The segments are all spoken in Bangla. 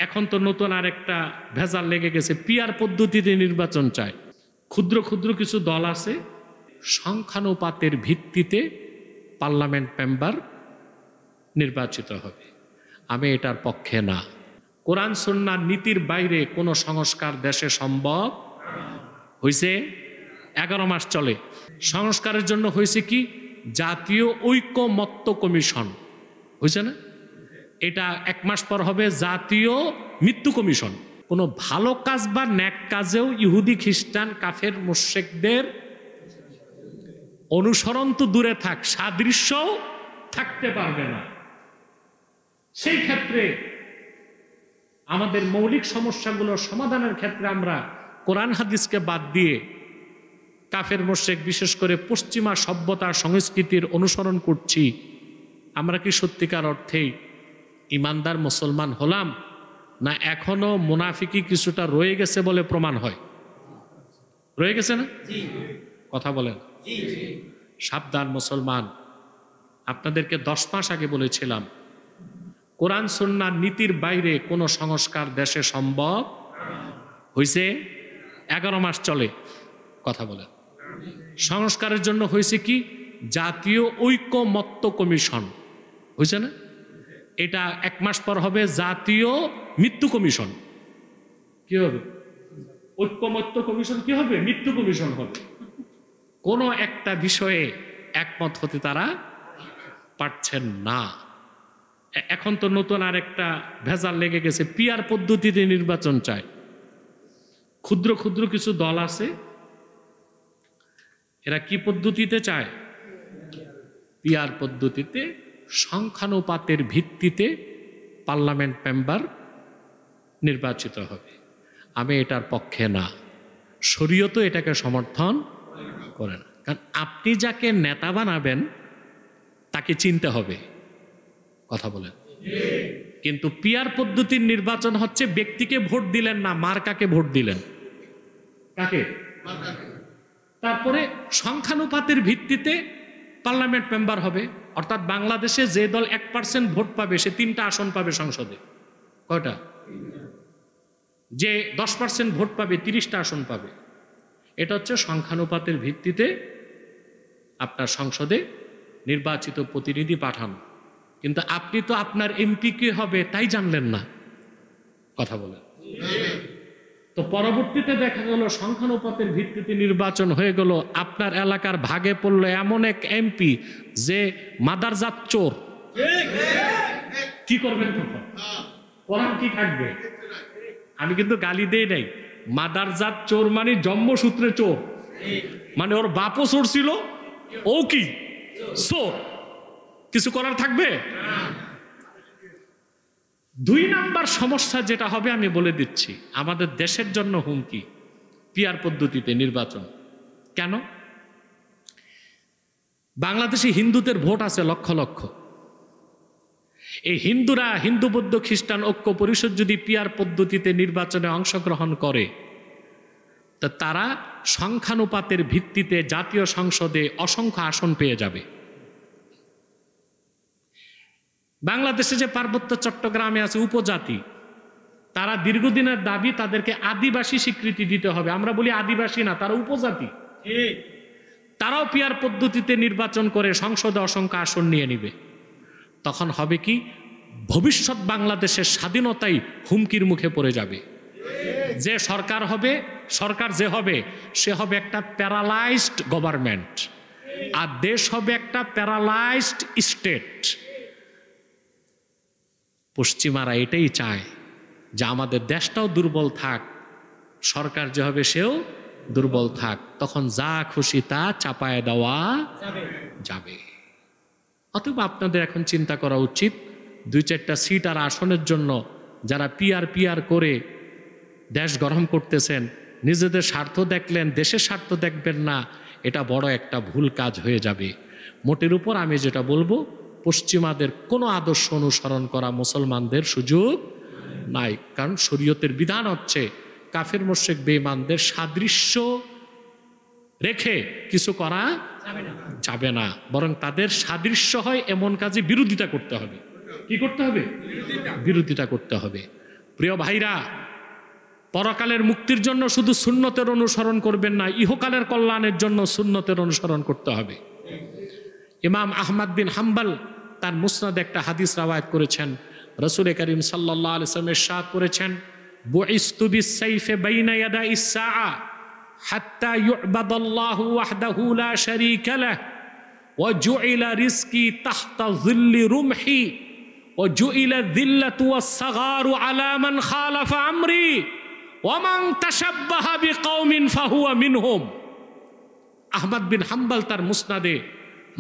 এখন তো নতুন আরেকটা ভেজাল লেগে গেছে, পিআর পদ্ধতিতে নির্বাচন চায়। ক্ষুদ্র ক্ষুদ্র কিছু দল আছে, সংখ্যানুপাতের ভিত্তিতে পার্লামেন্ট মেম্বার নির্বাচিত হবে। আমি এটার পক্ষে না। কোরআন সুন্নাহর নীতির বাইরে কোনো সংস্কার দেশে সম্ভব হয়েছে? 11 মাস চলে। সংস্কারের জন্য হয়েছে কি? জাতীয় ঐকমত্য কমিশন হয়েছে না? এটা 1 মাস পর হবে জাতীয় মৃত্যু কমিশন। কোনো ভালো কাজ বা ন্যাক কাজেও ইহুদি খ্রিস্টান কাফের মুশরিকদের অনুসরণ তো দূরে থাক, সাদৃশ্যও থাকতে পারবে না। সেই ক্ষেত্রে আমাদের মৌলিক সমস্যাগুলোর সমাধানের ক্ষেত্রে আমরা কোরআন হাদিসকে বাদ দিয়ে কাফের মুশরিক বিশেষ করে পশ্চিমা সভ্যতা সংস্কৃতির অনুসরণ করছি। আমরা কি সত্যিকার অর্থেই ইমানদার মুসলমান হলাম, না এখনো মুনাফিকি কিছুটা রয়ে গেছে বলে প্রমাণ হয়? রয়ে গেছে না? কথা বলেন। সাবধান মুসলমান। আপনাদেরকে 10 মাস আগে বলেছিলাম, কোরআন সুন্নাহর নীতির বাইরে কোনো সংস্কার দেশে সম্ভব হয়েছে? 11 মাস চলে। কথা বলেন। সংস্কারের জন্য হয়েছে কি? জাতীয় ঐকমত্য কমিশন হয়েছে না? এটা 1 মাস পর হবে জাতীয় মৃত্যু কমিশন। কি হবে? ঐকমত্য কমিশন কি হবে? মৃত্যু কমিশন হবে। কোনো একটা বিষয়ে একমত হতে তারা পারছেন না। এখন তো নতুন আরেকটা ভেজাল লেগে গেছে, পিআর পদ্ধতিতে নির্বাচন চায়। ক্ষুদ্র ক্ষুদ্র কিছু দল আছে, এরা কি পদ্ধতিতে চায়? পিআর পদ্ধতিতে সংখ্যানুপাতের ভিত্তিতে পার্লামেন্ট মেম্বার নির্বাচিত হবে। আমি এটার পক্ষে না। শরীয়তও এটাকে সমর্থন করে না। কারণ আপনি যাকে নেতা বানাবেন তাকে চিনতে হবে। কথা বলেন। কিন্তু পিআর পদ্ধতির নির্বাচন হচ্ছে ব্যক্তিকে ভোট দিলেন না, মার্কাকে ভোট দিলেন। কাকে? তারপরে সংখ্যানুপাতের ভিত্তিতে পার্লামেন্ট মেম্বার হবে। অর্থাৎ বাংলাদেশে যে দল 1% ভোট পাবে সে 3টা আসন পাবে সংসদে। কয়টা? যে 10% ভোট পাবে 30টা আসন পাবে। এটা হচ্ছে সংখ্যানুপাতের ভিত্তিতে আপনার সংসদে নির্বাচিত প্রতিনিধি পাঠানো। কিন্তু আপনি তো আপনার এমপি কে হবে তাই জানলেন না। কথা বলেন। তো পরবর্তীতে দেখা গেল সংখ্যানুপাতের ভিত্তিতে নির্বাচন হয়ে গেল, আপনার এলাকার ভাগে পড়লো এমন এক এমপি যে মাদারজাত চোর। কি করবেন তখন? কোরআন কি থাকবে? আমি কিন্তু গালি দেই নাই। মাদারজাত চোর মানে জন্মসূত্রে চোর, মানে ওর বাপও চোর ছিল, ও কি চোর। কিছু করার থাকবে? 2 নাম্বার সমস্যা যেটা হবে আমি বলে দিচ্ছি, আমাদের দেশের জন্য হুমকি পিআর পদ্ধতিতে নির্বাচন। কেন? বাংলাদেশে হিন্দুদের ভোট আছে লক্ষ লক্ষ। এই হিন্দুরা, হিন্দু বৌদ্ধ খ্রিস্টান ঐক্য পরিষদ যদি পিআর পদ্ধতিতে নির্বাচনে অংশগ্রহণ করে, তা তারা সংখ্যানুপাতের ভিত্তিতে জাতীয় সংসদে অসংখ্য আসন পেয়ে যাবে। বাংলাদেশে যে পার্বত্য চট্টগ্রামে আছে উপজাতি, তারা দীর্ঘদিনের দাবি তাদেরকে আদিবাসী স্বীকৃতি দিতে হবে। আমরা বলি আদিবাসী না, তারা উপজাতি। তারাও পিআর পদ্ধতিতে নির্বাচন করে সংসদে অসংখ্য আসন নিয়ে নিবে। তখন হবে কি? ভবিষ্যৎ বাংলাদেশের স্বাধীনতাই হুমকির মুখে পড়ে যাবে। যে সরকার হবে, সরকার যে হবে সে হবে একটা প্যারালাইজড গভর্নমেন্ট, আর দেশ হবে একটা প্যারালাইজড স্টেট। পশ্চিমারা এটাই চায় যে আমাদের দেশটাও দুর্বল থাক, সরকার যে হবে সেও দুর্বল থাক, তখন যা খুশি তা চাপায় দেওয়া যাবে। অতএব আপনাদের এখন চিন্তা করা উচিত, 2-4টা সিট আর আসনের জন্য যারা পিআর করে দেশ গরম করতেছেন, নিজেদের স্বার্থ দেখলেন, দেশের স্বার্থ দেখবেন না, এটা বড় একটা ভুল কাজ হয়ে যাবে। মোটের উপর আমি যেটা বলবো, পশ্চিমাদের কোনো আদর্শ অনুসরণ করা মুসলমানদের সুযোগ নাই। কারণ শরীয়তের বিধান হচ্ছে কাফের মুশরিক বেঈমানদের সাদৃশ্য রেখে কিছু করা যাবে না, বরং তাদের সাদৃশ্য হয় এমন কাজে বিরোধিতা করতে হবে। কি করতে হবে? বিরোধিতা করতে হবে। প্রিয় ভাইরা, পরকালের মুক্তির জন্য শুধু সুন্নতের অনুসরণ করবেন না, ইহকালের কল্যাণের জন্য সুন্নতের অনুসরণ করতে হবে। ইমাম আহমদ বিন হাম্বল তার মুসনাদে একটা হাদিস রাওয়ায়াত করেছেন। রাসূল করিম সাল্লাল্লাহু আলাইহি ওয়াসাল্লাম ইরশাদ করেছেন, বুইস্তু বিস-সাইফি বাইনা ইয়াদাইস সাআ হাত্তা ইউবাদাল্লাহু ওয়াহদাহু লা শারীকা লাহু ওয়া জুইলা রিজকি তাহতা যিল্লি রুমহি ওয়া জুইলা যিল্লাতু ওয়াস-সাগারু আলা মান খালাফা আমরি ওয়া মান তাশাব্বাহা বিকওমিন ফাহুয়া মিনহুম। আহমদ বিন হাম্বল তার মুসনাদে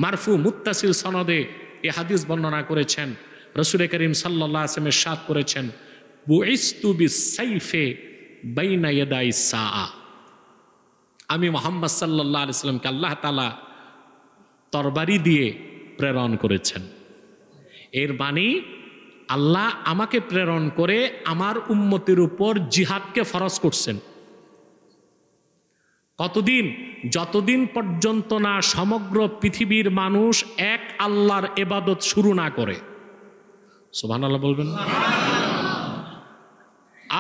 মারফু মুত্তাসিল সনদে এই হাদিস বর্ণনা করেছেন। রাসূল করিম সাল্লাল্লাহু আলাইহি ওয়াসাল্লাম ইরশাদ করেছেন, বুইস্তু বিস-সাইফি বাইনা ইয়াদাইস সাআ, আমি মুহাম্মদ সাল্লাল্লাহু আলাইহি ওয়াসাল্লামকে আল্লাহ তাআলা তরবারি দিয়ে প্রেরণ করেছেন। এর মানে আল্লাহ আমাকে প্রেরণ করে আমার উম্মতের উপর জিহাদকে ফরজ করছেন। কতদিন? যতদিন পর্যন্ত না সমগ্র পৃথিবীর মানুষ এক আল্লাহর ইবাদত শুরু না করে। সুবহানাল্লাহ বলবেন।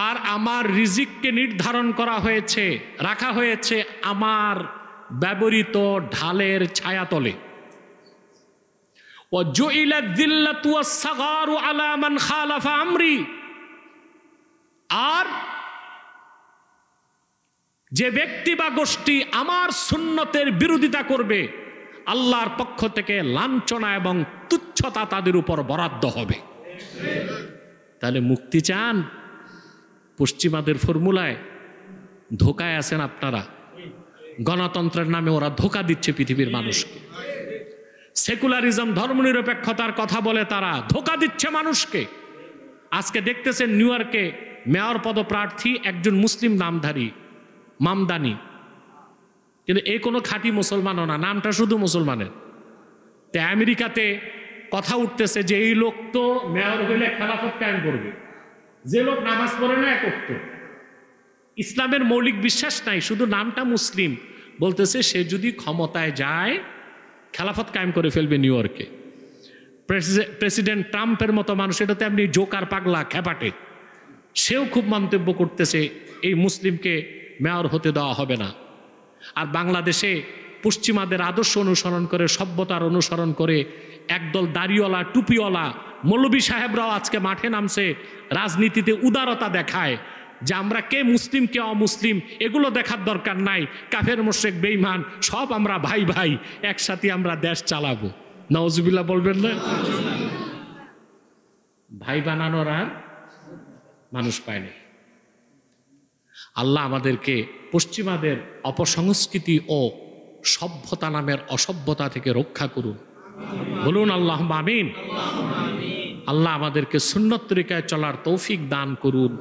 আর আমার রিজিককে নির্ধারণ করা হয়েছে, রাখা হয়েছে আমার ব্যবহৃত ঢালের ছায়াতলে। ওয়াজুইলাত যিল্লাতু ওয়াস-সাগারু আলা মান খালাফা আমরি, আর যে ব্যক্তি বা গোষ্ঠী আমার সুন্নতের বিরোধিতা করবে, আল্লাহর পক্ষ থেকে লাঞ্ছনা এবং তুচ্ছতা তাদের উপর বরাদ্দ হবে। তাহলে মুক্তি চান? পশ্চিমাদের ফর্মুলায় ধোকায় আছেন আপনারা। গণতন্ত্রের নামে ওরা ধোকা দিচ্ছে পৃথিবীর মানুষকে। সেকুলারিজম, ধর্মনিরপেক্ষতার কথা বলে তারা ধোকা দিচ্ছে মানুষকে। আজকে দেখতেছেন নিউ ইয়র্কে মেয়র পদপ্রার্থী একজন মুসলিম নামধারী, মামদানি, কিন্তু এ কোনো খাঁটি মুসলমানও না, নামটা শুধু মুসলমানের। তো আমেরিকাতে কথা উঠতেছে যে এই লোক তো মেয়র হইলে খেলাফত কায়েম করবে। যে লোক নামাজ পড়ে না, একত্র ইসলামের মৌলিক বিশ্বাস নাই, শুধু নামটা মুসলিম, বলতেছে সে যদি ক্ষমতায় যায় খেলাফত কায়েম করে ফেলবে নিউ ইয়র্কে। প্রেসিডেন্ট ট্রাম্পের মতো মানুষ, এটা তেমনি জোকার, পাগলা, খ্যাপাটে, সেও খুব মন্তব্য করতেছে এই মুসলিমকে মেয়র হতে দেওয়া হবে না। আর বাংলাদেশে পশ্চিমাদের আদর্শ অনুসরণ করে, সভ্যতার অনুসরণ করে একদল দাড়িওয়ালা, টুপিওয়ালা মৌলবী সাহেবরাও আজকে মাঠে নামছে, রাজনীতিতে উদারতা দেখায় যে আমরা কে মুসলিম কে অমুসলিম এগুলো দেখার দরকার নাই, কাফের মুশরিক বেঈমান সব আমরা ভাই ভাই, একসাথে আমরা দেশ চালাবো। নাউজুবিল্লাহ বলবেন না? ভাই বানানোর আর মানুষ পায়নি। আল্লাহ আমাদেরকে পশ্চিমাদের অপসংস্কৃতি ও সভ্যতা নামের অসভ্যতা থেকে রক্ষা করুন। বলুন আল্লাহুম্মা আমিন। আল্লাহ আমাদেরকে সুন্নত তরিকায় চলার তৌফিক দান করুন।